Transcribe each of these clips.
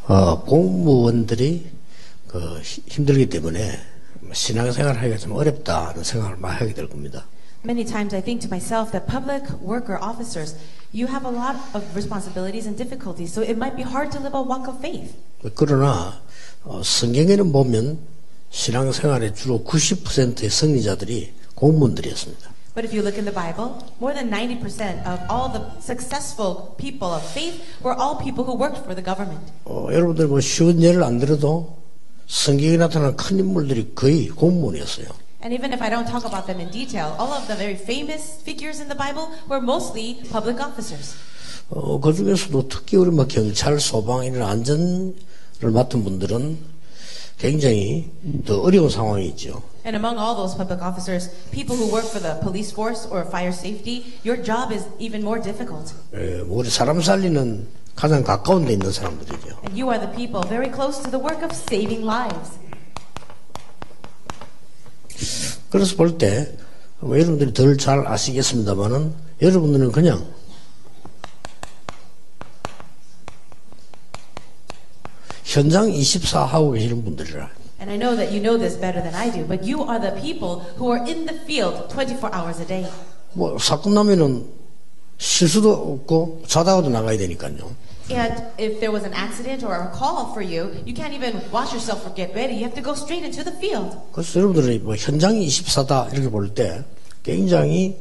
공무원들이 힘들기 때문에 신앙생활 하기가 좀 어렵다는 생각을 많이 하게 될 겁니다. Many times I think to myself that public worker officers, you have a lot of responsibilities and difficulties, so it might be hard to live a walk of faith. 그러나 성경에는 보면 신앙생활의 주로 90%의 승리자들이 공무원들이었습니다. But if you look in the Bible, more than 90% of all the successful people of faith were all people who worked for the government. 여러분들 뭐 쉬운 예를 안 들어도 성경에 나타난 큰 인물들이 거의 공무원이었어요. And even if I don't talk about them in detail, all of the very famous figures in the Bible were mostly public officers. 그 중에서도 특히 우리 뭐 경찰, 소방 이런 안전을 맡은 분들은 굉장히 더 어려운 상황이 있죠. And among all those public officers, people who work for the police force or fire safety, your job is even more difficult. 우리 사람 살리는 가장 가까운 데 있는 사람들이죠. And you are the people very close to the work of saving lives. 그래서 볼 때 여러분들이 덜 잘 아시겠습니다만은 여러분들은 그냥 현장 24 하고 계시는 분들이라. And I know that you know this better than I do, but you are the people who are in the field 24 hours a day. 뭐 사건 나면은 실수도 없고 자다가도 나가야 되니까요. And if there was an accident or a call for you, you can't even wash yourself or get ready. You have to go straight into the field. 그래서 여러분들이 뭐 현장이 24다 이렇게 볼 때 굉장히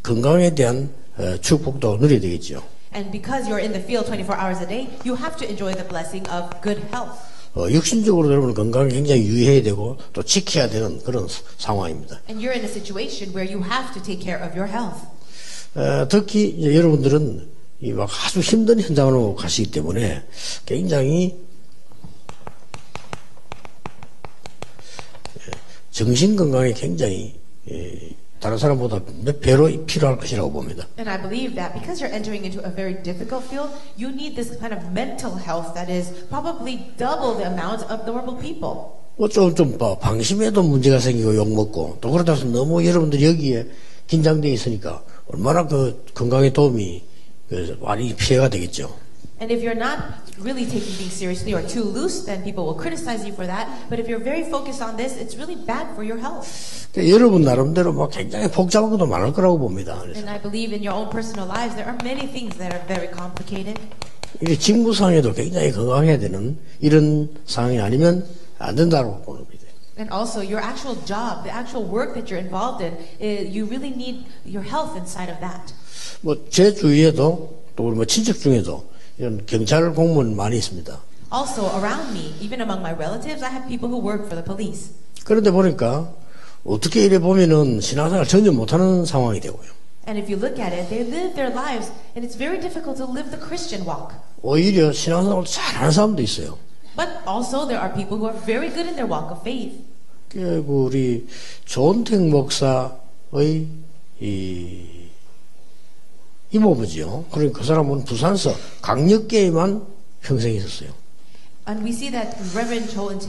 건강에 대한 축복도 누려야 되겠죠. And because you're in the field 24 hours a day, you have to enjoy the blessing of good health. 육신적으로 여러분 건강을 굉장히 유의해야 되고 또 지켜야 되는 그런 상황입니다. And you're in a situation where you have to take care of your health. 특히 이제 여러분들은 이 막 아주 힘든 현장으로 가시기 때문에 굉장히 정신 건강에 굉장히 다른 사람보다 몇 배로 필요할 것이라고 봅니다. And I believe that because you're entering into a very difficult field, you need this kind of mental health that is probably double the amount of normal people. 좀 방심에도 문제가 생기고 욕먹고 또 그러다 해서 너무 여러분들이 여기에 긴장되어 있으니까 얼마나 그 건강에 도움이 많이 피해가 되겠죠. And if you're not really taking things seriously or too loose, then people will criticize you for that. But if you're very focused on this, it's really bad for your health. 여러분 나름대로 뭐 굉장히 복잡한 것도 많을 거라고 봅니다. And I believe in your own personal lives, there are many things that are very complicated. 이 직무상에도 굉장히 건강해야 되는 이런 상황이 아니면 안 된다고 보는 겁니다. And also your actual job, the actual work that you're involved in, you really need your health inside of that. 뭐 제 주위에도 또 우리 뭐 친척 중에도 이런 경찰 공무원 많이 있습니다. Also around me, even among my relatives, I have people who work for the police. 그런데 보니까 어떻게 이래 보면은 신앙생활 전혀 못하는 상황이 되고요. And if you look at it, they live their lives, and it's very difficult to live the Christian walk. 오히려 신앙생활 잘하는 사람도 있어요. But also there are people who are very good in their walk of faith. 우리 조은택 목사의 이모부지요. 그러니까 그 사람은 부산서 강력계에만 평생 있었어요. And we see that Reverend Cho and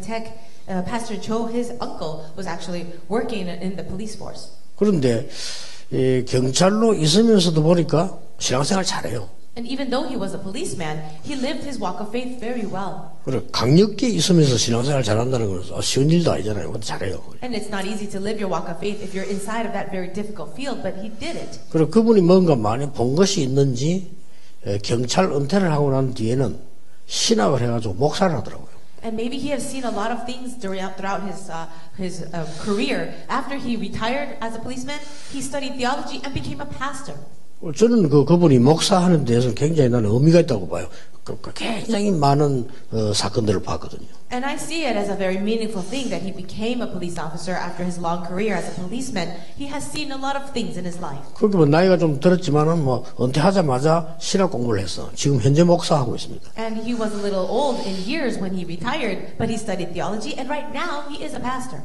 Tech, Pastor Cho, his uncle, was actually working in the police force. 그런데 경찰로 있으면서도 보니까 신앙생활 잘해요. And even though he was a policeman, he lived his walk of faith very well. 그래 강력계 있으면서 신앙생활 잘한다는 건 쉬운 일도 아니잖아요. 근데 잘해요. And it's not easy to live your walk of faith if you're inside of that very difficult field, but he did it. 그리고 그분이 뭔가 많이 본 것이 있는지 경찰 은퇴를 하고 난 뒤에는 신학을 해가지고 목사를 하더라고요. And maybe he has seen a lot of things throughout his career. After he retired as a policeman, he studied theology and became a pastor. 저는 그분이 목사하는 데에서 굉장히 나는 의미가 있다고 봐요. 굉장히 많은 사건들을 봤거든요. And I see it as a very meaningful thing that he became a police officer after his long career as a policeman. He has seen a lot of things in his life. 그렇게 뭐 나이가 좀 들었지만은 뭐 은퇴하자마자 신학 공부를 했어. 지금 현재 목사하고 있습니다. And he was a little old in years when he retired, but he studied theology, and right now he is a pastor.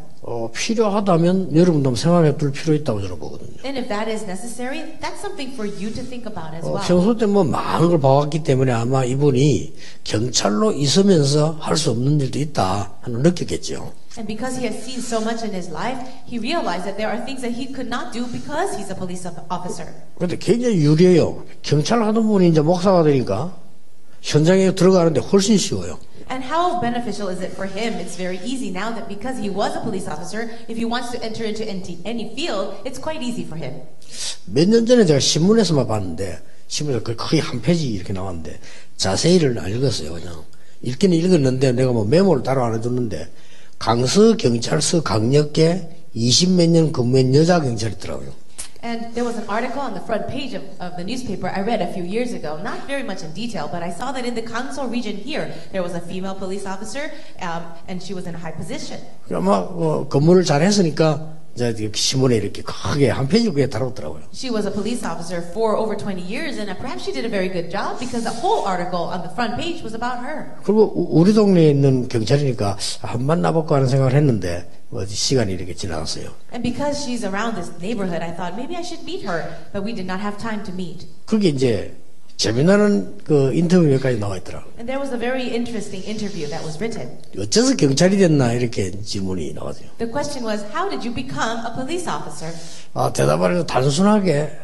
필요하다면 여러분도 생활해 둘 필요 있다고 저는 보거든요. And if that is necessary, that's something for you to think about as well. 평소 때 뭐 많은 걸 봐왔기 때문에 아마 이분이 경찰로 있으면서 할 수 없는 일도 있다 하는 느꼈겠죠. And because he has seen so much in his life, he realized that there are things that he could not do because he's a police officer. 그런데 굉장히 유리해요. 경찰 하던 분이 이제 목사가 되니까 현장에 들어가는데 훨씬 쉬워요. And how beneficial is it for him? It's very easy now that because he was a police officer, if he wants to enter into any field, it's quite easy for him. 몇 년 전에 제가 신문에서만 봤는데 신문에서 거의 한 페이지 이렇게 나왔는데 자세히를 안 읽었어요. 그냥 읽기는 읽었는데 내가 뭐 메모를 따로 안 해뒀는데 강서 경찰서 강력계 20몇 년 근무한 여자 경찰이 있더라고요. And there was an article on the front page of the newspaper I read a few years ago, not very much in detail, but I saw that in the Kangseo region here, there was a female police officer, and she was in a high position. 아마 근무를 잘 했으니까 이제 신문에 이렇게 크게 한 페이지 그게 달았더라고요. She was a police officer for over 20 years, and perhaps she did a very good job because the whole article on the front page was about her. 그리고 우리 동네에 있는 경찰이니까 한 만나볼까 하는 생각을 했는데 시간이 이렇게 지나갔어요. And because she's around this neighborhood, I thought maybe I should meet her, but we did not have time to meet. 그게 이제 재미나는 그 인터뷰 몇 가지 나와 있더라고요. And there was a very interesting interview that was written. 어째서 경찰이 됐나 이렇게 질문이 나왔어요. The question was, how did you become a police officer? 대답을 단순하게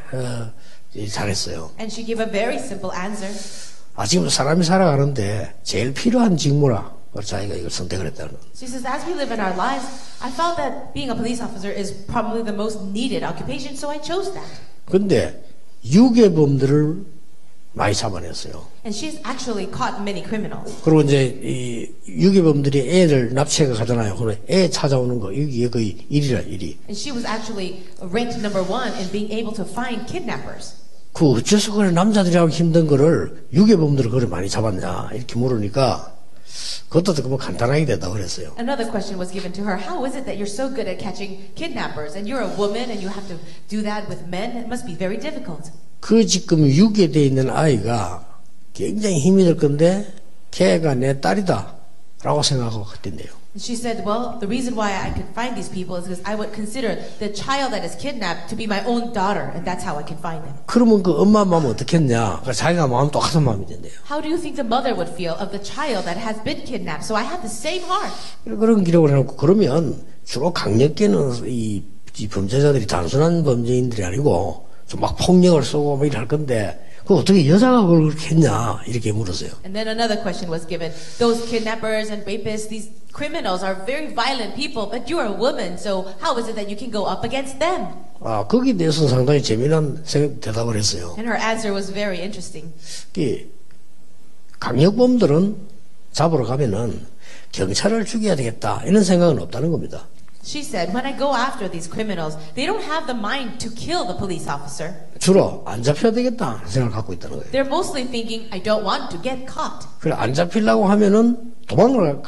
잘했어요. And she gave a very simple answer. 지금 사람이 살아가는데 제일 필요한 직무라 자기가 이걸 선택을 했다는. She says, as we live in our lives, I felt that being a police officer is probably the most needed occupation, so I chose that. 근데 유괴범들을 많이 잡아냈어요. And she's actually caught many criminals. 그리고 이제 이 유괴범들이 애를 납치해 가잖아요. 그럼 애 찾아오는 거 이게 거의 1위라 1위. And she was actually ranked number 1 in being able to find kidnappers. 어째서 그래 남자들이 하기 힘든 거를 유괴범들을 그래 많이 잡았냐 이렇게 물으니까 그것도 뭐 간단하게 됐다고 그랬어요. Another question was given to her. How is it that you're so good at catching kidnappers and you're a woman and you have to do that with men? It must be very difficult. 그 지금 유괴되어 있는 아이가 굉장히 힘이 들 건데 걔가 내 딸이다 라고 생각하고 그랬대요. She said, well, the reason why I could find these people is because I would consider the child that is kidnapped to be my own daughter, and that's how I can find them. 그러면 그 엄마 마음은 어떻겠냐? 자기가 마음 똑같은 마음이 된대요. How do you think the mother would feel of the child that has been kidnapped? So I have the same heart. 그런 기록을 해놓고 그러면 주로 강력계는 이 범죄자들이 단순한 범죄인들이 아니고 좀 막 폭력을 쏘고 뭐 이럴 건데 그 어떻게 여자가 그걸 그렇게 했냐 이렇게 물었어요. And then another question was given. Those kidnappers and rapists, these criminals are very violent people, but you're a woman, so how is it that you can go up against them? 거기에 대해서는 상당히 재미난 대답을 했어요. And her answer was very interesting. 강력범들은 잡으러 가면은 경찰을 죽여야 되겠다 이런 생각은 없다는 겁니다. She said, when I go after these criminals, they don't have the mind to kill the police officer. 주로 안 잡혀야 되겠다 생각을 갖고 있다는 거예요. They're mostly thinking, I don't want to get caught. 그래 안 잡히려고 하면은 도망을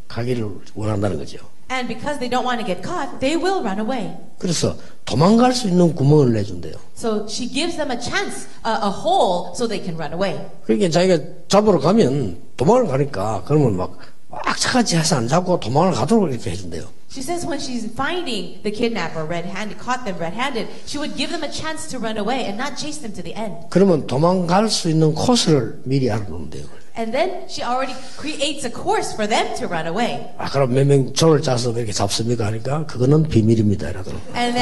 가기를 원한다는 거죠. And because they don't want to get caught, they will run away. 그래서 도망갈 수 있는 구멍을 내준대요. So she gives them a chance, a hole, so they can run away. 그러니까 자기가 잡으러 가면 도망을 가니까 그러면 막 악착같이 해서 안 잡고 도망을 가도록 이렇게 해준대요. She says when she's finding the kidnapper red-handed, caught them red-handed, she would give them a chance to run away and not chase them to the end. 그러면 도망갈 수 있는 코스를 미리 알아놓는데요. And then she already creates a course for them to run away. 그럼 몇 명 조를 짜서 이렇게 잡습니까? 하니까 그거는 비밀입니다. 이러더라고요. And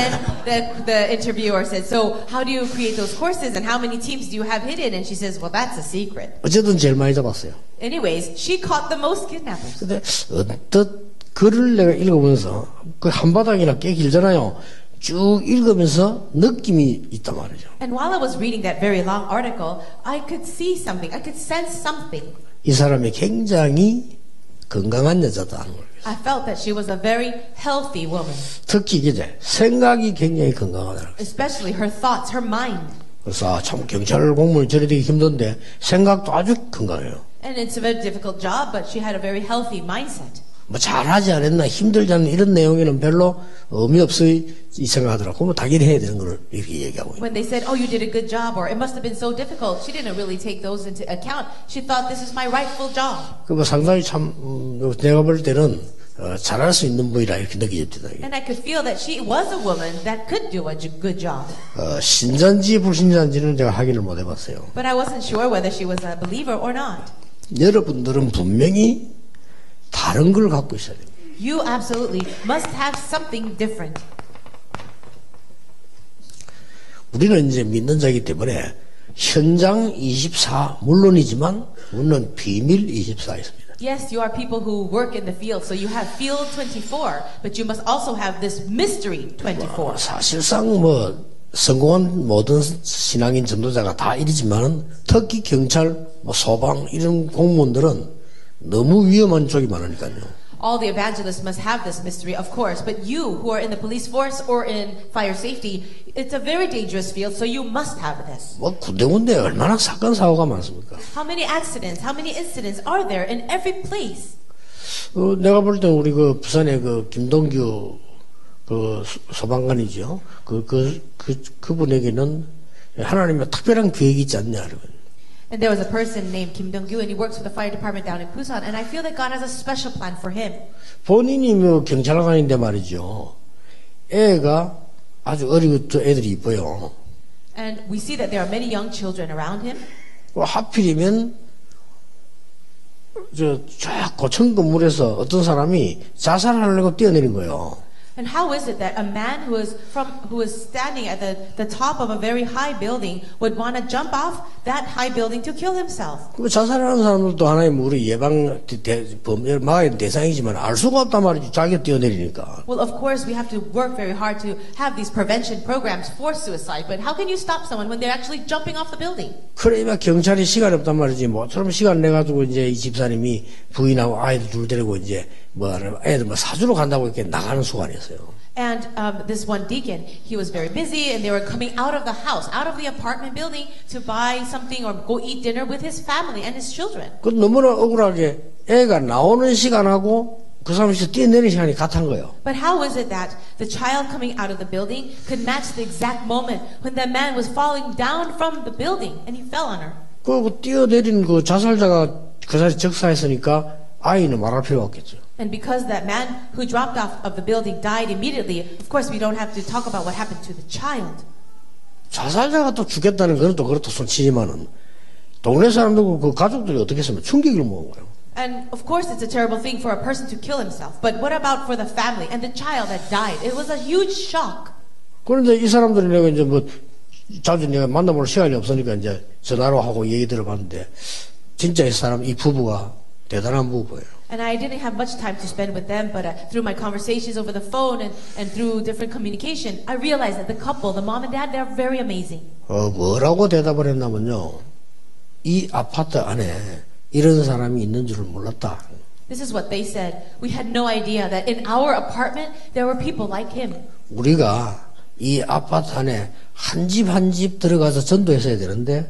then the interviewer said, so how do you create those courses and how many teams do you have hidden? And she says, well, that's a secret. 어쨌든 제일 많이 잡았어요. Anyways, she caught the most kidnappers. 근데 어떤 글을 내가 읽어보면서 그 한바닥이나 꽤 길잖아요. 쭉 읽으면서 느낌이 있단 말이죠. And while I was reading that very long article, I could see something. I could sense something. 이 사람이 굉장히 건강한 여자다. I felt that she was a very healthy woman. 특히 이제 생각이 굉장히 건강하다. Especially her thoughts, her mind. 그래서 참 경찰 공무원이 저래 되기 힘든데 생각도 아주 건강해요. And it's a very difficult job, but she had a very healthy mindset. 뭐 잘하지 않았나 힘들지 않나 이런 내용에는 별로 의미 없어 이 생각하더라고. 그럼 당연히 해야 되는 걸 이렇게 얘기하고. When they said, "Oh, you did a good job," or "It must have been so difficult," she didn't really take those into account. She thought this is my rightful job. 그 뭐 상당히 참 내가 볼 때는 잘할 수 있는 분이라 이렇게 느껴집니다. And I could feel that she was a woman that could do a good job. 신자인지 불신자인지는 제가 확인을 못 해봤어요. But I wasn't sure whether she was a believer or not. 여러분들은 분명히 다른 걸 갖고 있어야 됩니다. You absolutely must have something different. 우리는 이제 믿는 자이기 때문에 현장 24 물론이지만 우리는 비밀 24 있습니다. Yes, you are people who work in the field, so you have field 24, but you must also have this mystery 24. 사실상 뭐 성공한 모든 신앙인 전도자가 다 이러지만은 특히 경찰, 뭐 소방 이런 공무원들은 너무 위험한 쪽이 많으니까요. All the evangelists must have this mystery, of course, but you who are in the police force or in fire safety, it's a very dangerous field, so you must have this. 뭐 군데군데 얼마나 사건 사고가 많습니까? How many accidents, how many incidents are there in every place? 내가 볼 때 우리 그 부산의 그 김동규 그 소방관이죠. 그분에게는 하나님의 특별한 계획이 있지 않냐 그러면. And there was a person named Kim Dong-gyu, and he works for the fire department down in Busan, and I feel that God has a special plan for him. 본인이 뭐 경찰관인데 말이죠. 애가 아주 어리고 애들이 이뻐요. And we see that there are many young children around him. 하필이면 저 고층 건물에서 어떤 사람이 자살하려고 뛰어내린 거예요. And how is it that a man who is standing at the top of a very high building would want to jump off that high building to kill himself? 그 자살하는 사람들도 하나의 우리 예방 범죄를 막아야 되는 대상이지만 알 수가 없단 말이지. 자기가 뛰어내리니까. Well, of course, we have to work very hard to have these prevention programs for suicide. But how can you stop someone when they're actually jumping off the building? 그러니까 경찰이 시간이 없단 말이지. 뭐처럼 시간 내 가지고 이제 이 집사님이 부인하고 아이들 둘 데리고 이제 애들 사주러 간다고 이렇게 나가는 수간이었어요. And this one deacon, he was very busy, and they were coming out of the house, out of the apartment building, to buy something or go eat dinner with his family and his children. 그 너무나 억울하게 애가 나오는 시간하고 그 사람이 뛰어내리는 시간이 같은 거예요. But how is it that the child coming out of the building could match the exact moment when that man was falling down from the building and he fell on her? 그 뛰어내린 그 자살자가 그 자리에 적사했으니까 아이는 말할 필요가 없겠죠. And because that man who dropped off of the building died immediately, of course we don't have to talk about what happened to the child. 자살자가 또 죽겠다는 건 또 그렇다 손치지만은 동네 사람들과 그 가족들이 어떻게 했으면 충격을 먹은 거예요. And of course it's a terrible thing for a person to kill himself. But what about for the family and the child that died? It was a huge shock. 그런데 이 사람들이 내가 이제 뭐 자주 내가 만나볼 시간이 없으니까 이제 전화로 하고 얘기 들어봤는데 진짜 이 사람 이 부부가 대단한 부부예요. And I didn't have much time to spend with them, but through my conversations over the phone and through different communication, I realized that the couple, the mom and dad, they're very amazing. 뭐라고 대답을 했냐면요. 이 아파트 안에 이런 사람이 있는 줄을 몰랐다. This is what they said. We had no idea that in our apartment there were people like him. 우리가 이 아파트 안에 한 집 한 집 들어가서 전도했어야 되는데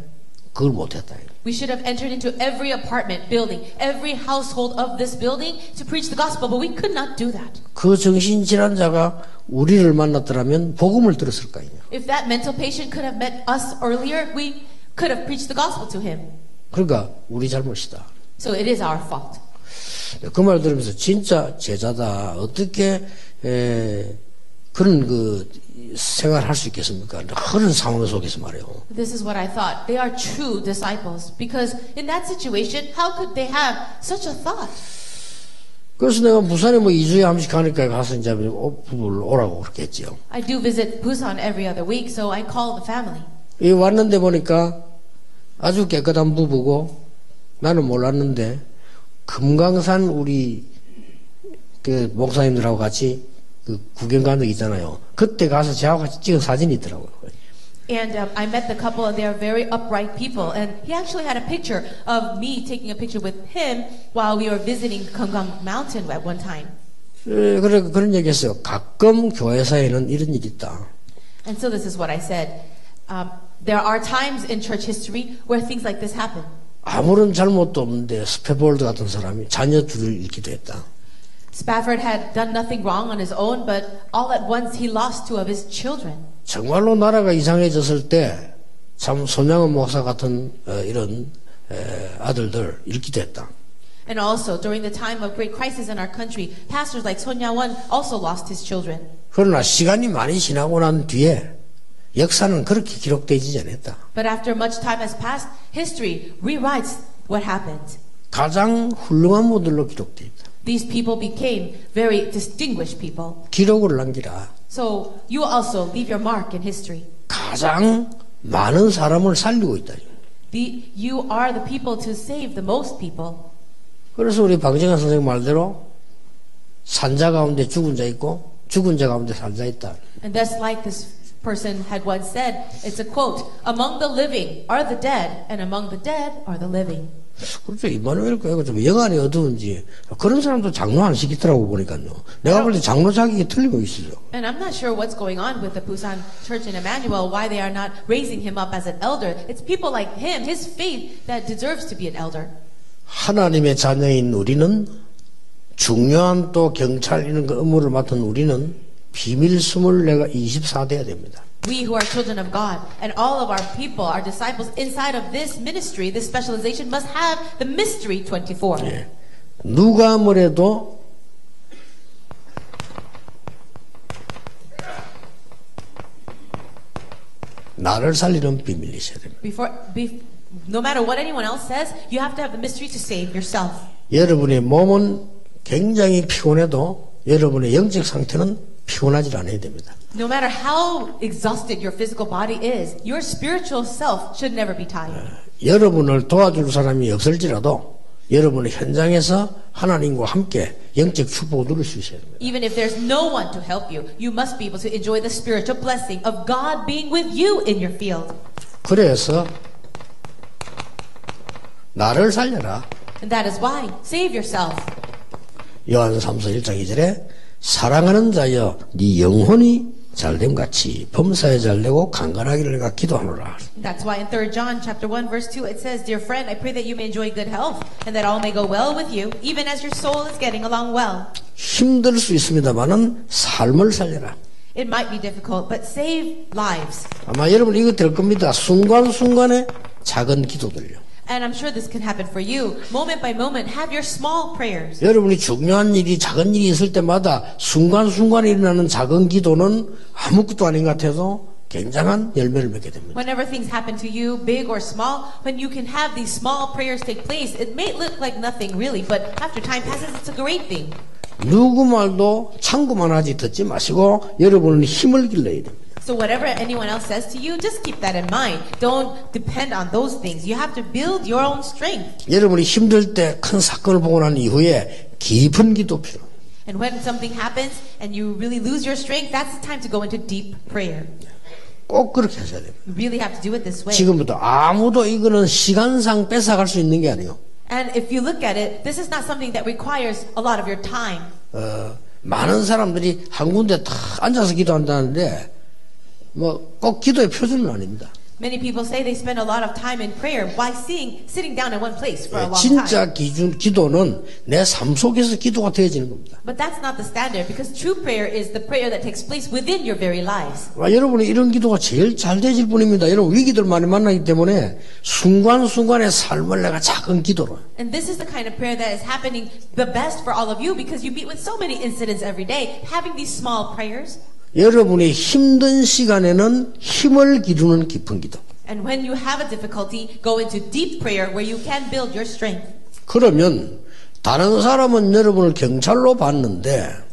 그걸 못했다. We should have entered into every apartment building, every household of this building to preach the gospel, but we could not do that. 그 정신질환자가 우리를 만났더라면 복음을 들었을 거 아니에요. If that mental patient could have met us earlier, we could have preached the gospel to him. 그러니까 우리 잘못이다. So it is our fault. 그 말 들으면서 진짜 제자다. 어떻게 그런 그 생활할 수 있겠습니까? 그런 상황 속에서 말이에요. This is what I thought. They are true disciples because in that situation, how could they have such a thought? 그래서 내가 부산에 뭐 2주에 한 번씩 가니까 가서 이제 부부를 오라고 그렇게 했죠. I do visit Busan every other week, so I call the family. 이 왔는데 보니까 아주 깨끗한 부부고 나는 몰랐는데 금강산 우리 그 목사님들하고 같이 그 구경 간 적 있잖아요. 그때 가서 저하고 같이 찍은 사진이 있더라고요. And I met the couple, and they are very upright people. And he actually had a picture of me taking a picture with him while we were visiting Kumgang Mountain at one time. 그래 그런 얘기했어요. 가끔 교회사에는 이런 일이 있다. And so this is what I said. There are times in church history where things like this happen. 아무런 잘못도 없는데 스페볼드 같은 사람이 자녀 둘을 잃기도 했다. Spafford had done nothing wrong on his own, but all at once he lost two of his children. 정말로 나라가 이상해졌을 때 참 손양원 목사 같은 이런 아들들 잃기도 했다. And also, during the time of great crisis in our country, pastors like Son Ya-won also lost his children. 그러나 시간이 많이 지나고 난 뒤에 역사는 그렇게 기록되지 않았다. But after much time has passed, history rewrites what happened. 가장 훌륭한 분들로 기록되어 있다. These people became very distinguished people. 기록을 남기라. So you also leave your mark in history. 가장 많은 사람을 살리고 있다. You are the people to save the most people. 그래서 우리 방정환 선생님 말대로 산자 가운데 죽은 자 있고 죽은 자 가운데 산자 있다. And that's like this person had once said. It's a quote. Among the living are the dead, and among the dead are the living. 그렇죠. 이마누엘 교회가 좀 영안이 어두운지 그런 사람도 장로 안 시키더라고 보니까요. 내가 볼 때 장로 자격이 틀리고 있어요. And I'm not sure what's going on with the Busan Church in Emmanuel, why they are not raising him up as an elder. It's people like him, his faith, that deserves to be an elder. 하나님의 자녀인 우리는 중요한 또 경찰 이런 그 업무를 맡은 우리는 비밀 숨을 내가 24대야 됩니다. We who are children of God and all of our people, our disciples inside of this ministry, this specialization must have the mystery 24. 예. 누가 뭐래도 나를 살리는 비밀이 있어야 됩니다. No matter what anyone else says, you have to have the mystery to save yourself. 여러분의 몸은 굉장히 피곤해도 여러분의 영적 상태는 피곤하지 않아야 됩니다. No matter how exhausted your physical body is, your spiritual self should never be tired. 여러분을 도와줄 사람이 없을지라도 여러분의 현장에서 하나님과 함께 영적 축복을 누릴 수 있어야 됩니다. Even if there's no one to help you, you must be able to enjoy the spiritual blessing of God being with you in your field. 그래서 나를 살려라. And that is why, save yourself. 요한 3서 1장 2절에 사랑하는 자여 네 영혼이 잘됨 같이 범사에 잘되고 강건하기를 내가 기도하노라. That's why in 3 John chapter 1 verse 2 it says, Dear friend, I pray that you may enjoy good health and that all may go well with you, even as your soul is getting along well. 힘들 수 있습니다만은 삶을 살려라. It might be difficult, but save lives. 아마 여러분 이거 될 겁니다. 순간순간에 작은 기도들요. And I'm sure this can happen for you. Moment by moment, have your small prayers. 여러분이 중요한 일이 작은 일이 있을 때마다 순간순간에 일어나는 작은 기도는 아무것도 아닌 것 같아도 굉장한 열매를 맺게 됩니다. Whenever things happen to you, big or small, when you can have these small prayers take place, it may look like nothing really, but after time passes, it's a great thing. 누구 말도 참고만 하지 듣지 마시고 여러분은 힘을 길러야 됩니다. So whatever anyone else says to you, just keep that in mind. Don't depend on those things. You have to build your own strength. 여러분이 힘들 때 큰 사건을 보고 난 이후에 깊은 기도 필요합니다. And when something happens and you really lose your strength, that's the time to go into deep prayer. 꼭 그렇게 하셔야 됩니다. You really have to do it this way. 지금부터 아무도 이거는 시간상 뺏어갈 수 있는 게 아니에요. And if you look at it, this is not something that requires a lot of your time. 많은 사람들이 한 군데 다 앉아서 기도한다는데 뭐 꼭 기도의 표준은 아닙니다. Many people say they spend a lot of time in prayer while sitting down in one place for a long time. 진짜 기도는 내 삶 속에서 기도가 되어지는 겁니다. But that's not the standard because true prayer is the prayer that takes place within your very lives. 여러분이 이런 기도가 제일 잘 되질 뿐입니다. 여러분 위기들 많이 만나기 때문에 순간순간의 삶을 내가 작은 기도로. And this is the kind of prayer that is happening the best for all of you because you meet with so many incidents every day. Having these small prayers. 여러분이 힘든 시간에는 힘을 기르는 깊은 기도. And when you have a difficulty, go into deep prayer where you can build your strength. 그러면 다른 사람은 여러분을 경찰로 봤는데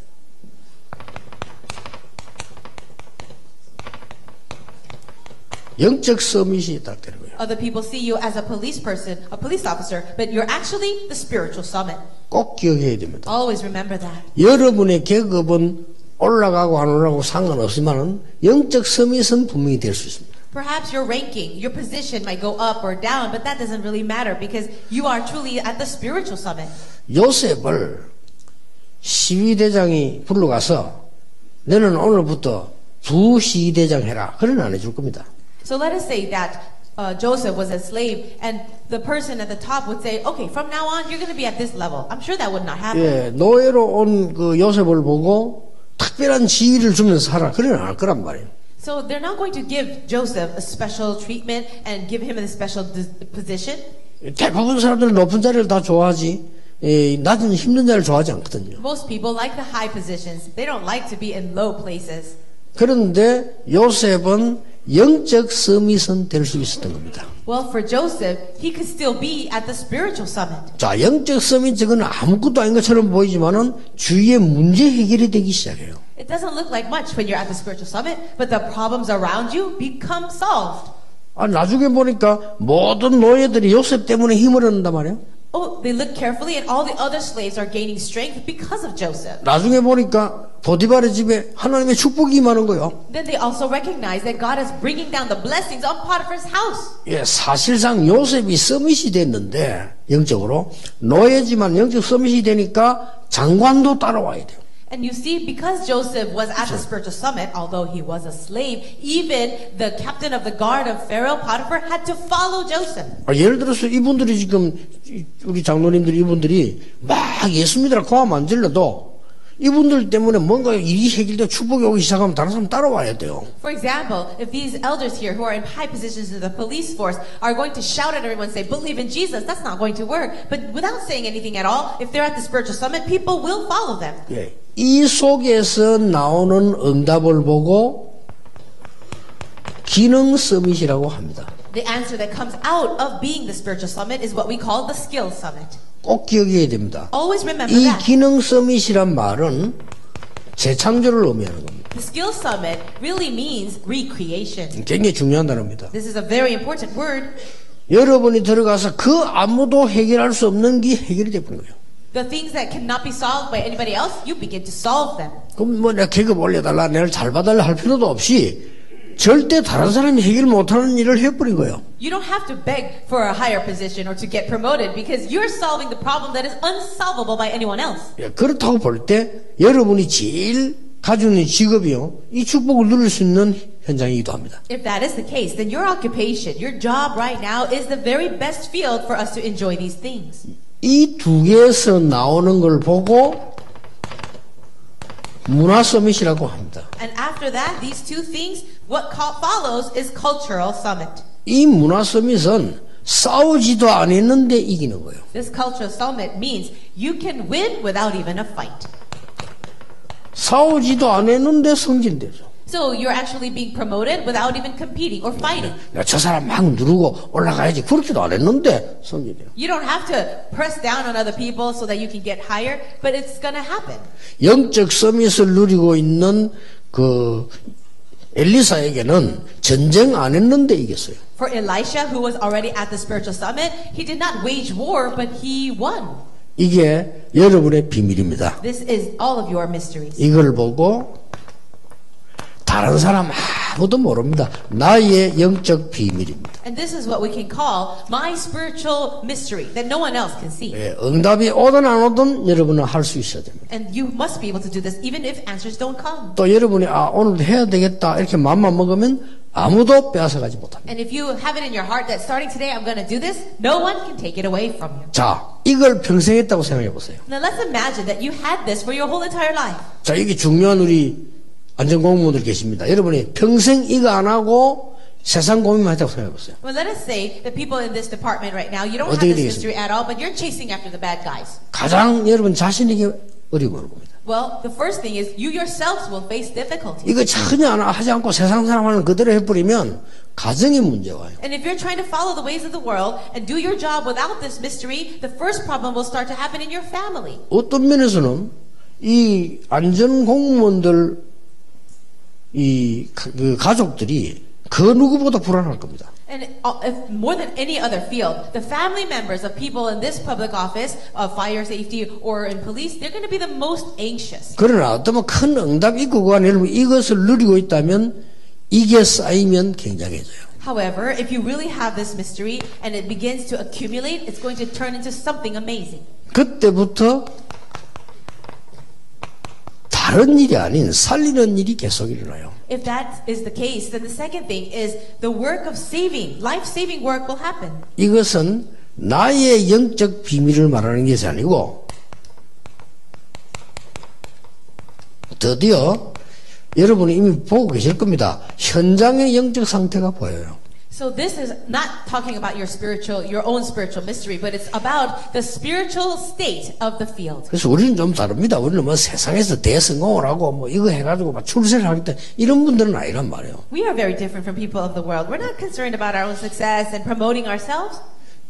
영적 서밋이 딱 되는 거예요. Other people see you as a police person, a police officer, but you're actually the spiritual summit. 꼭 기억해야 됩니다. Always remember that. 여러분의 계급은 올라가고 안 올라가고 상관없지만은 영적 서밋은 분명히 될 수 있습니다. Perhaps your ranking, your position might go up or down, but that doesn't really matter because you are truly at the spiritual summit. 요셉을 시위대장이 불러가서 너는 오늘부터 부시위대장 해라. 그런 안 해줄 겁니다. So let us say that Joseph was a slave and the person at the top would say, okay, from now on you're going to be at this level. I'm sure that would not happen. 예, 노예로 온 그 요셉을 보고 특별한 지위를 주면서 하라. 그런 안 할 거란 말이에요. So they're not going to give Joseph a special treatment and give him a special position. 대부분 사람들은 높은 자리를 다 좋아하지 낮은 힘든 자리를 좋아하지 않거든요. Most people like the high positions. They don't like to be in low places. 그런데 요셉은 영적 서밋은 될 수 있었던 겁니다. Well, for Joseph, he could still be at the spiritual summit. 자, 영적 서밋 저거는 아무것도 아닌 것처럼 보이지만은 주위의 문제 해결이 되기 시작해요. It doesn't look like much when you're at the spiritual summit, but the problems around you become solved. 아, 나중에 보니까 모든 노예들이 요셉 때문에 힘을 얻는단 말이에요. Oh, they look carefully and all the other slaves are gaining strength because of Joseph. 나중에 보니까 보디발의 집에 하나님의 축복이 임하는 거예요. Then they also recognize that God is bringing down the blessings on Potiphar's house. 예, 사실상 요셉이 서밋이 됐는데 영적으로 노예지만 영적 서밋이 되니까 장관도 따라와야 돼요. And you see, because Joseph was at the spiritual summit, although he was a slave, even the captain of the guard of Pharaoh, Potiphar, had to follow Joseph. 아, 예를 들어서 이분들이 지금 우리 장로님들 이분들이 막 예수 믿으라 고함 안 질러도 이분들 때문에 뭔가 일이 해결되고 축복이 오기 시작하면 다른 사람 따라와야 돼요. For example, if these elders here who are in high positions in the police force are going to shout at everyone and say, believe in Jesus, that's not going to work. But without saying anything at all, if they're at the spiritual summit, people will follow them. 예, 이 속에서 나오는 응답을 보고 기능 서밋이라고 합니다. The answer that comes out of being the spiritual summit is what we call the skill summit. 꼭 기억해야 됩니다. Always remember 이 that. 기능 서밋이란 말은 재창조를 의미하는 겁니다. The skill summit really means recreation. 굉장히 중요한 단어입니다. This is a very important word. 여러분이 들어가서 그 아무도 해결할 수 없는 게 해결이 되는 거예요. The things that cannot be solved by anybody else, you begin to solve them. 그럼 뭐 내가 계급 올려달라, 내를 잘 봐달라 할 필요도 없이 절대 다른 사람이 해결 못하는 일을 해버린 거예요. You don't have to beg for a higher position or to get promoted because you're solving the problem that is unsolvable by anyone else. 예, 그렇다고 볼 때 여러분이 제일 가지고 있는 직업이요, 이 축복을 누릴 수 있는 현장이기도 합니다. If that is the case, then your occupation, your job right now is the very best field for us to enjoy these things. 이 두 개에서 나오는 걸 보고 문화 서밋이라고 합니다. And after that, these two things, what follows is cultural summit. 이 문화 서밋은 싸우지도 않았는데 이기는 거예요. This cultural summit means you can win without even a fight. 싸우지도 않았는데 승진되죠. So you're actually being promoted without even competing or fighting. 내가 저 사람 막 누르고 올라가야지 그렇게도 안 했는데 승진돼요. You don't have to press down on other people so that you can get higher, but it's going to happen. 영적 서밋을 누리고 있는 그 엘리사에게는 전쟁 안 했는데 이겼어요. For Elisha, who was already at the spiritual summit, he did not wage war, but he won. 이게 여러분의 비밀입니다. This is all of your mysteries. 이걸 보고 다른 사람 아무도 모릅니다. 나의 영적 비밀입니다. And this is what we can call my spiritual mystery that no one else can see. 예, 응답이 오든 안 오든 여러분은 할 수 있어야 됩니다. And you must be able to do this even if answers don't come. 또 여러분이 오늘 해야 되겠다 이렇게 마음만 먹으면 아무도 빼앗아가지 못합니다. And if you have it in your heart that starting today I'm going to do this, no one can take it away from you. 자, 이걸 평생 했다고 생각해 보세요. Now let's imagine that you had this for your whole entire life. 자, 이게 중요한 우리 안전공무원들 계십니다. 여러분이 평생 이거 안 하고 세상 고민만 했다고 생각해 보세요. Well, let us say the people in this department right now, you don't have 어떻게 this 되겠습니까? mystery at all, but you're chasing after the bad guys. 가장 여러분 자신에게 어려움을 봅니다. Well, the first thing is you yourselves will face difficulties. 이거 전혀 하지 않고 세상 사람 하는 그대로 해버리면 가정에 문제가 와요. And if you're trying to follow the ways of the world and do your job without this mystery, the first problem will start to happen in your family. 어떤 면에서는 이 안전공무원들 그 가족들이 그 누구보다 불안할 겁니다. And if more than any other field, the family members of people in this public office, of fire safety or in police, they're going to be the most anxious. 그러나 어떤 큰 응답이 있고 그 안에 여러분 이것을 누리고 있다면 이게 쌓이면 굉장해져요. However, if you really have this mystery and it begins to accumulate, it's going to turn into something amazing. 그때부터 다른 일이 아닌 살리는 일이 계속 일어나요. If that is the case, then the second thing is the work of saving, life-saving work will happen. 이것은 나의 영적 비밀을 말하는 것이 아니고 드디어 여러분이 이미 보고 계실 겁니다. 현장의 영적 상태가 보여요. So this is not talking about your own spiritual mystery, but it's about the spiritual state of the field. 그래서 우리는 좀 다릅니다. 우리는 뭐 세상에서 대성공을 하고 뭐 이거 해가지고 막 출세를 하겠다 이런 분들은 아니란 말이에요. We are very different from people of the world. We're not concerned about our own success and promoting ourselves.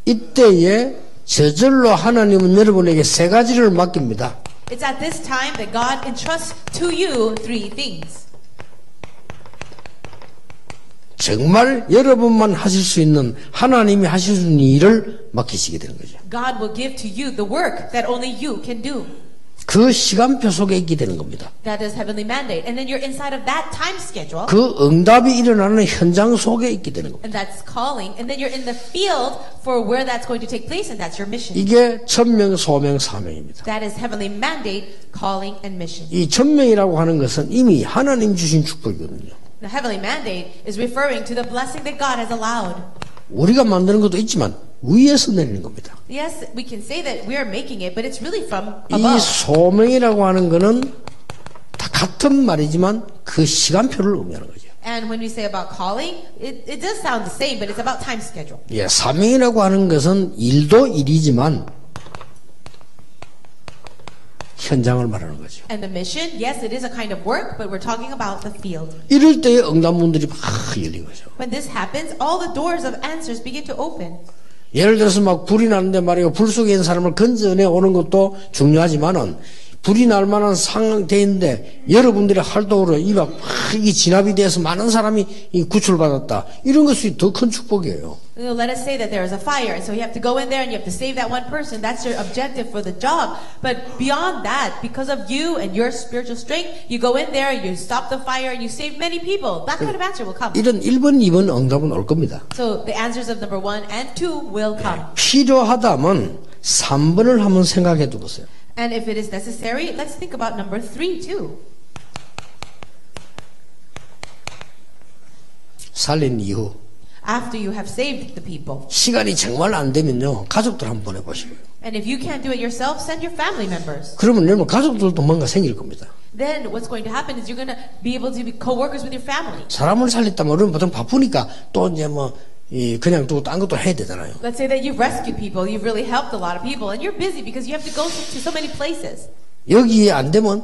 이때에 저절로 하나님은 여러분에게 세 가지를 맡깁니다. It's at this time that God entrusts to you three things. 정말 여러분만 하실 수 있는 하나님이 하실 수 있는 일을 맡기시게 되는 거죠. God will give to you the work that only you can do. 그 시간표 속에 있게 되는 겁니다. That is heavenly mandate. And then you're inside of that time schedule. 그 응답이 일어나는 현장 속에 있게 되는 겁니다. And that's calling. And then you're in the field for where that's going to take place, and that's your mission. 이게 천명, 소명, 사명입니다. That is heavenly mandate, calling, and mission. 이 천명이라고 하는 것은 이미 하나님 주신 축복이거든요. The heavenly mandate is referring to the blessing that God has allowed. 우리가 만드는 것도 있지만 위에서 내리는 겁니다. Yes, we can say that we are making it, but it's really from 이 above. 소명이라고 하는 것은 다 같은 말이지만 그 시간표를 의미하는 거죠. And when we say about calling, it does sound the same, but it's about time schedule. 예, 사명이라고 하는 것은 일도 일이지만 현장을 말하는 거죠. And the mission, yes, it is a kind of work, but we're talking about the field. 이럴 때에 응답문들이 막 열린 거죠. When this happens, all the doors of answers begin to open. 예를 들어서 막 불이 나는데 말이에요. 불 속에 있는 사람을 건져내 오는 것도 중요하지만은 불이 날 만한 상태인데 여러분들의 활동으로 이 진압이 돼서 많은 사람이 구출받았다. 이런 것이 더 큰 축복이에요. Let us say that there is a fire, and so you have to go in there and you have to save that one person. That's your objective for the job. But beyond that, because of you and your spiritual strength, you go in there, you stop the fire, and you save many people. That kind of answer will come. 이런 1번, 2번 응답은 올 겁니다. So the answers of number 1 and 2 will come. 필요하다면 3번을 한번 생각해 두보세요. And if it is necessary, let's think about number 3 too. 살린 이후 After you have saved the people. 시간이 정말 안 되면요 가족들 한번 해보시고요. And if you can't do it yourself, send your family members. 그러면 여러분 가족들도 뭔가 생길 겁니다. Then what's going to happen is you're going to be able to be co-workers with your family. 사람을 살렸다면 우리는 보통 바쁘니까 또 이제 뭐 그냥 또 딴 것도 해야 되잖아요. Let's say that you've rescued people, you've really helped a lot of people, and you're busy because you have to go to so many places. 여기에 안 되면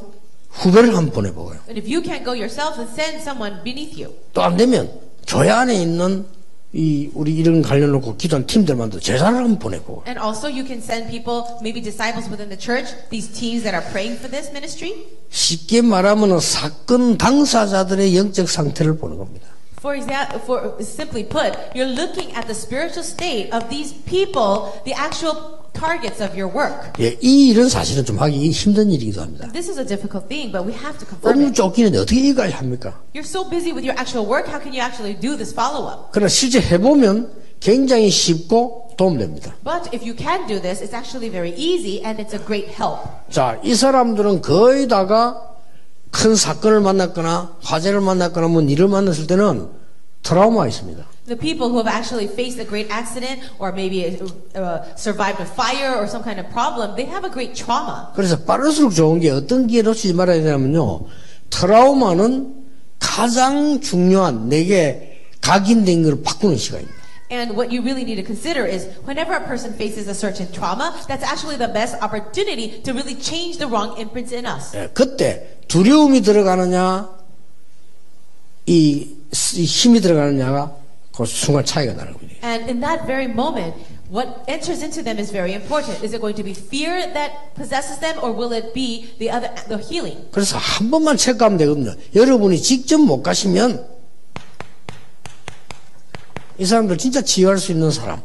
후배를 한번 보내보고요. And if you can't go yourself, then send someone beneath you. 또 안 되면 교회 안에 있는 우리 이런 관련 놓고 기도한 팀들만도 제자를 한번 보내보고. And also you can send people, maybe disciples within the church, these teams that are praying for this ministry. 쉽게 말하면 사건 당사자들의 영적 상태를 보는 겁니다. For example, simply put, you're looking at the spiritual state of these people, the actual targets of your work. 예, 이 일은 사실은 좀 하기 힘든 일이기도 합니다. This is a difficult thing, but we have to confirm 너무 it. 쫓기는데 어떻게 이걸 합니까? You're so busy with your actual work, how can you actually do this follow-up? 그러나 실제 해보면 굉장히 쉽고 도움됩니다. But if you can do this, it's actually very easy and it's a great help. 자, 이 사람들은 거의 다가 큰 사건을 만났거나 화재를 만났거나 뭐 일을 만났을 때는 트라우마가 있습니다. The people who have actually faced a great accident or maybe survived a fire or some kind of problem, they have a great trauma. 그래서 빠를수록 좋은 게 어떤 기회 놓치지 말아야 되냐면요. 트라우마는 가장 중요한 내게 각인된 걸 바꾸는 시간입니다. And what you really need to consider is whenever a person faces a certain trauma, that's actually the best opportunity to really change the wrong imprints in us. 예, 그때 두려움이 들어가느냐 이 힘이 들어가느냐가 그 순간 차이가 나는 겁니다. And in that very moment, what enters into them is very important. Is it going to be fear that possesses them, or will it be the healing? 그래서 한 번만 체크하면 되거든요. 여러분이 직접 못 가시면 이 사람들 진짜 치유할 수 있는 사람.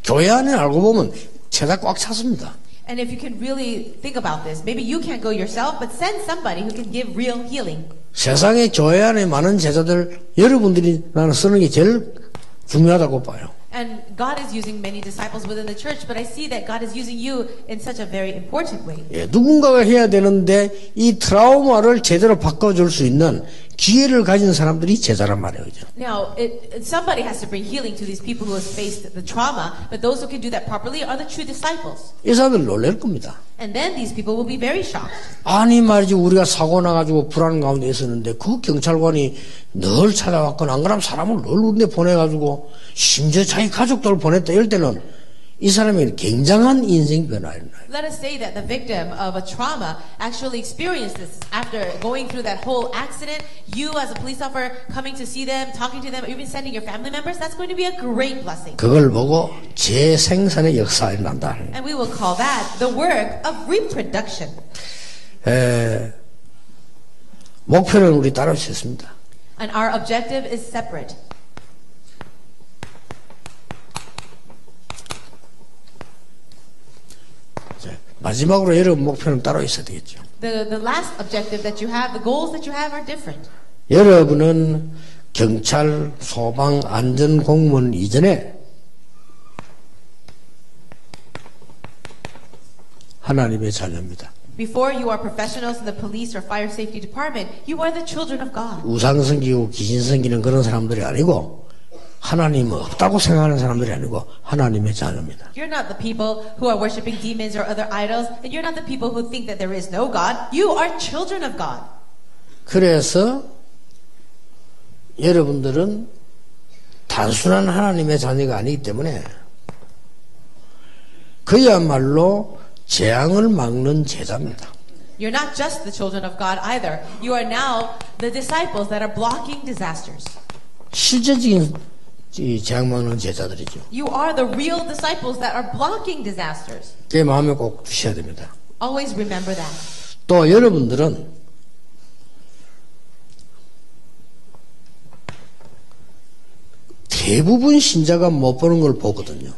교회 안에 알고 보면 죄다 꽉 찼습니다. And if you can really think about this, maybe you can't go yourself, but send somebody who can give real healing. 세상에 교회 안에 많은 제자들 여러분들이 나는 쓰는 게 제일 중요하다고 봐요. And God is using many disciples within the church, but I see that God is using you in such a very important way. 예, 누군가가 해야 되는데 이 트라우마를 제대로 바꿔줄 수 있는 기회를 가진 사람들이 제자란 말이에요. 그죠? Now, somebody has to bring healing to these people who have faced the trauma, but those who can do that properly are the true disciples. 이 사람들 놀랄 겁니다. And then these people will be very shocked. 아니 말이지 우리가 사고 나가지고 불안 가운데 있었는데 그 경찰관이 늘 찾아왔거나 안 그러면 사람을 늘 우리 보내가지고 심지어 자기 가족들을 보냈다 이럴 때는 이 사람이 굉장한 인생 변화예요. Let us say that the victim of a trauma actually experienced this after going through that whole accident. You as a police officer coming to see them, talking to them, even sending your family members, that's going to be a great blessing. 그걸 보고 재생산의 역사에 난다. And we will call that the work of reproduction. 목표는 우리 따로 있습니다. And our objective is separate. 마지막으로 여러분 목표는 따로 있어야 되겠죠. The last objective that you have, the goals that you have are different. 여러분은 경찰, 소방, 안전 공무원 이전에 하나님의 자녀입니다. Before you are professionals in the police or fire safety department, you are the children of God. 우상 섬기고 귀신 섬기는 그런 사람들이 아니고 하나님 없다고 생각하는 사람들이 아니고 하나님의 자녀입니다. You're not the people who are worshiping demons or other idols, and you're not the people who think that there is no God. You are children of God. 그래서 여러분들은 단순한 하나님의 자녀가 아니기 때문에 그야말로 재앙을 막는 제자입니다. You're not just the children of God either. You are now the disciples that are blocking disasters. 실제적인 재앙 막는 제자들이죠. You are the real disciples that are blocking disasters. 그게 마음에 꼭 두셔야 됩니다. Always remember that. 또 여러분들은 대부분 신자가 못 보는 걸 보거든요.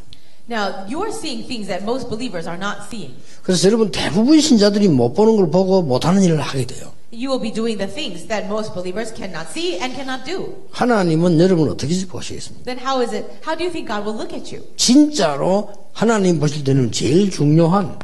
Now, you are seeing things that most believers are not seeing. 그래서 여러분 대부분 신자들이 못 보는 걸 보고 못하는 일을 하게 돼요. You will be doing the things that most believers cannot see and cannot do. 하나님은 여러분을 어떻게 보시겠습니까? Then how is it? How do you think God will look at you? 진짜로 하나님 보실 때는 제일 중요한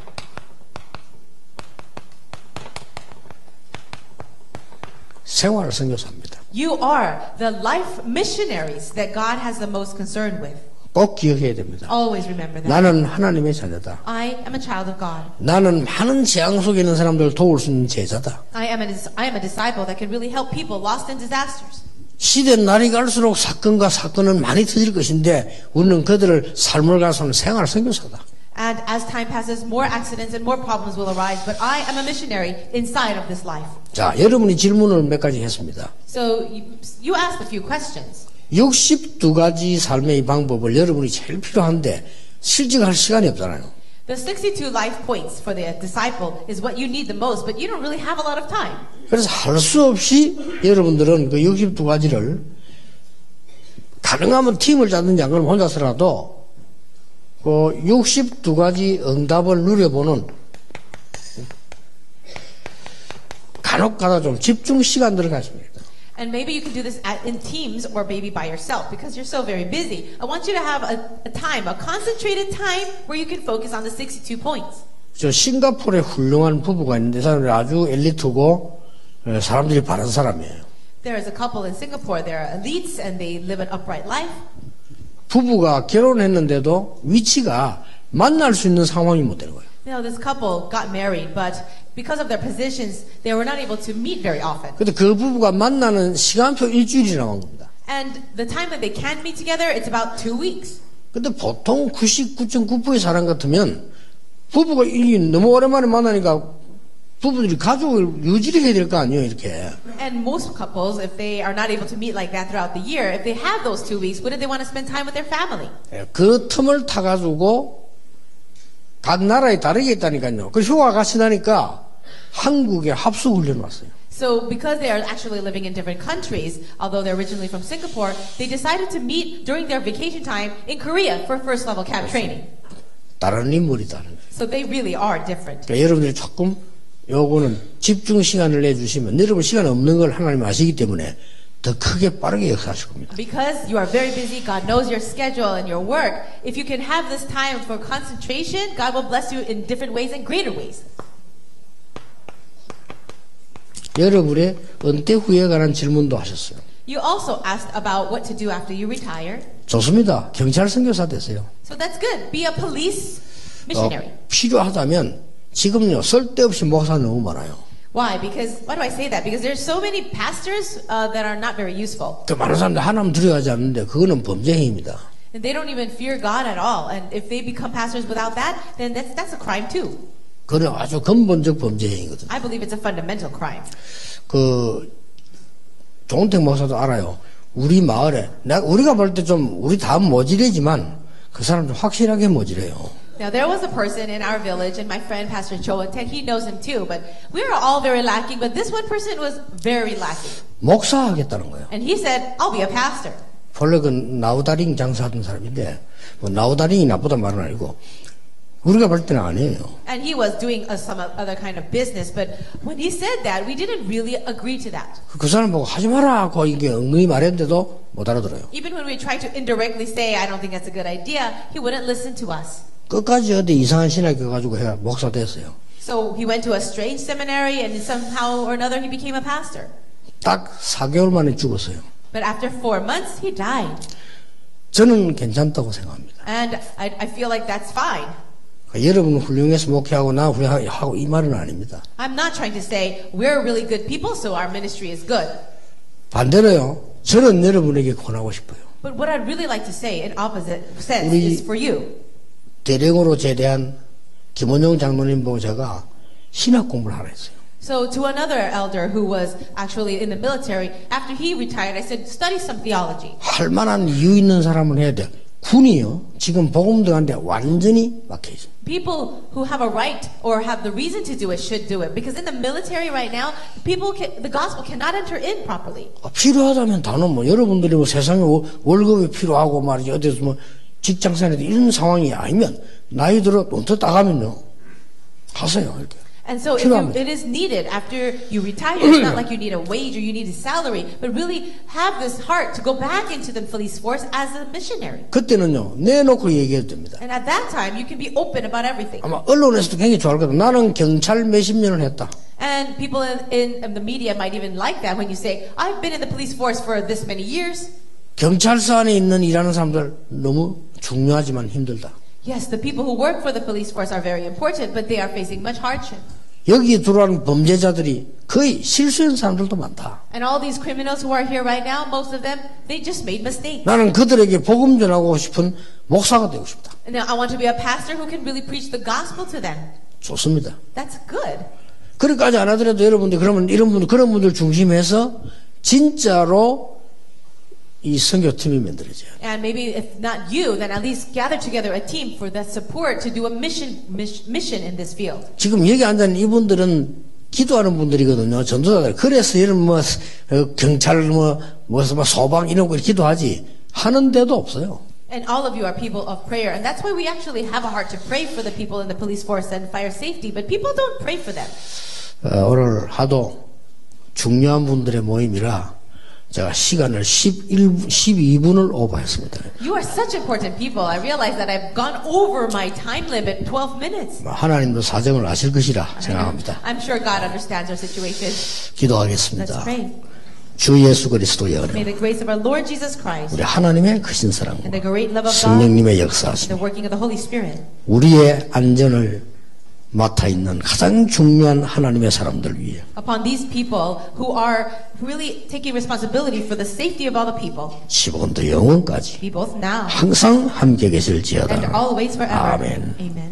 생활 선교사입니다. You are the life missionaries that God has the most concern with. 꼭 기억해야 됩니다. Always remember that. 나는 하나님의 자녀다. I am a child of God. 나는 많은 재앙 속에 있는 사람들을 도울 수 있는 제자다. I am a disciple that can really help people lost in disasters. 시대 날이 갈수록 사건과 사건은 많이 터질 것인데 우리는 그들을 삶을 가서는 생활 선교사다. And as time passes, more accidents and more problems will arise. But I am a missionary inside of this life. 자, 여러분이 질문을 몇 가지 했습니다. So you asked a few questions. 62가지 삶의 방법을 여러분이 제일 필요한데 실직할 시간이 없잖아요. The 62 life points for the disciple is what you need the most, but you don't really have a lot of time. 그래서 할 수 없이 여러분들은 그 62가지를 가능하면 팀을 짜든지 안 그러면 혼자서라도 그 62가지 응답을 누려보는 간혹가다 좀 집중 시간들을 가집니다. And maybe you can do this in teams or maybe by yourself because you're so very busy. I want you to have a time, a concentrated time where you can focus on the 62 points. 저 싱가포르에 훌륭한 부부가 있는데 사람들이 아주 엘리트고 사람들이 바른 사람이에요. There is a couple in Singapore. They're elites and they live an upright life. 부부가 결혼했는데도 위치가 만날 수 있는 상황이 못 되는 거예요. Now this couple got married, but because of their positions, they were not able to meet very often. 근데 그 부부가 만나는 시간표 일주일이 나온 겁니다. And the time that they can meet together, it's about 2 weeks. 근데 보통 99.9%의 사람 같으면 부부가 너무 오랜만에 만나니까 부부들이 가족을 유지를 해야 될 거 아니에요, 이렇게. And most couples, if they are not able to meet like that throughout the year, if they have those 2 weeks, wouldn't they want to spend time with their family? 그 틈을 타가지고 각 나라에 다르게 있다니까요. 그 휴가 같이 나니까 한국에 합숙 훈련 왔어요. So because they are actually living in different countries, although they're originally from Singapore, they decided to meet during their vacation time in Korea for first level camp training. 다른 인물이 다른 거예요. So they really are different. 그러니까 여러분들이 조금 요거는 집중 시간을 내주시면 여러분 시간 없는 걸 하나님 아시기 때문에 더 크게 빠르게 역사하실 겁니다. Because you are very busy, God knows your schedule and your work. If you can have this time for concentration, God will bless you in different ways and greater ways. 여러분의 은퇴 후에 관한 질문도 하셨어요. You also asked about what to do after you retire. 좋습니다. 경찰 선교사 되세요. So that's good. Be a police missionary. 필요하다면 지금요 쓸데없이 목사 너무 많아요. Why? Because why do I say that? Because there's so many pastors that are not very useful. 그 많은 사람들 하나님 두려워하지 않는데 그거는 범죄 행위입니다. And they don't even fear God at all. And if they become pastors without that, then that's a crime too. 그건 아주 근본적 범죄 행위거든요. I believe it's a fundamental crime. 그 조은택 목사도 알아요. 우리 마을에 우리가 볼 때 좀 우리 다 모질이지만 그 사람 좀 확실하게 모질해요. Now there was a person in our village, and my friend Pastor Cho, and he knows him too. But we are all very lacking. But this one person was very lacking. 목사하겠다는 거예요. And he said, "I'll be a pastor." 원래 그 나우다링 장사하던 사람인데 뭐 나우다링이 나쁘단 말은 아니고 우리가 볼 때는 아니에요. And he was doing some other kind of business. But when he said that, we didn't really agree to that. 그 사람 보고 하지 마라 하고 이게 엉덩이 말했는데도 못 알아들어요. Even when we tried to indirectly say, "I don't think that's a good idea," he wouldn't listen to us. 끝까지 어디 이상한 신학교 가지고 해가 목사 됐어요. So he went to a strange seminary, and somehow or another he became a pastor. 딱 4개월 만에 죽었어요. But after 4 months, he died. 저는 괜찮다고 생각합니다. And I feel like that's fine. 여러분은 훌륭해서 목회하고 나 훌륭하고 이 말은 아닙니다. I'm not trying to say we're really good people, so our ministry is good. 반대로요. 저는 여러분에게 권하고 싶어요. But what I'd really like to say in opposite sense 우리 is for you. 대령으로 제대한 김원용 장로님 보고 제가 신학 공부를 하라 했어요. So to another elder who was actually in the military, after he retired, I said, study some theology. 할 만한 이유 있는 사람은 해야 돼. 군이요. 지금 복음 들어간데 완전히 막혀 있어요. People who have a right or have the reason to do it should do it. Because in the military right now, the gospel cannot enter in properly. 필요하다면 다는 뭐 여러분들이 뭐 세상에 월급이 필요하고 말이지 어디서 뭐 직장생활에도 이런 상황이 아니면 나이 들어 논터 따가면요 하세요 이렇게. And so if it is needed after you retire, it's not like you need a wage or you need a salary, but really have this heart to go back into the police force as a missionary. 그때는요 내놓고 얘기해도 됩니다. And at that time, you can be open about everything. 아마 언론에서도 굉장히 좋아할 거다. 나는 경찰 몇십 년을 했다. And people in the media might even like that when you say, I've been in the police force for this many years. 경찰서 안에 있는 일하는 사람들 너무 중요하지만 힘들다. Yes, the people who work for the police force are very important, but they are facing much hardship. 여기 들어오는 범죄자들이 거의 실수한 사람들도 많다. And all these criminals who are here right now, most of them, they just made mistakes. 나는 그들에게 복음 전하고 싶은 목사가 되고 싶다. And now I want to be a pastor who can really preach the gospel to them. 좋습니다. That's good. 그렇게까지 안 하더라도 여러분들 그러면 이런 분들 그런 분들 중심해서 진짜로 이 선교팀이 만들어져요. And maybe if not you, then at least gather together a team for that support to do a mission in this field. 지금 여기 앉아 있는 이분들은 기도하는 분들이거든요. 전도자들. 그래서 이런 뭐 경찰 뭐 소방 이런 거 기도하지 하는 데도 없어요. And all of you are people of prayer, and that's why we actually have a heart to pray for the people in the police force and fire safety. But people don't pray for them. 오늘 하도 중요한 분들의 모임이라. 제가 시간을 12분을 오버했습니다. You are such important people. I realize that I've gone over my time limit 12 minutes. 하나님도 사정을 아실 것이라 생각합니다. I'm sure God understands our situation. 기도하겠습니다. Let's pray. 주 예수 그리스도의 May 은혜, the grace of our Lord Jesus Christ 우리 하나님의 크신 사랑, and the great love of God 성령님의 and 역사하심, the working of the Holy Spirit 우리의 안전을 맡아 있는 가장 중요한 하나님의 사람들 위해 upon these people who are really taking responsibility for the safety of all the people. 지금부터 영원까지 Be both now 항상 함께 계실지어다. and always forever. 아멘. Amen.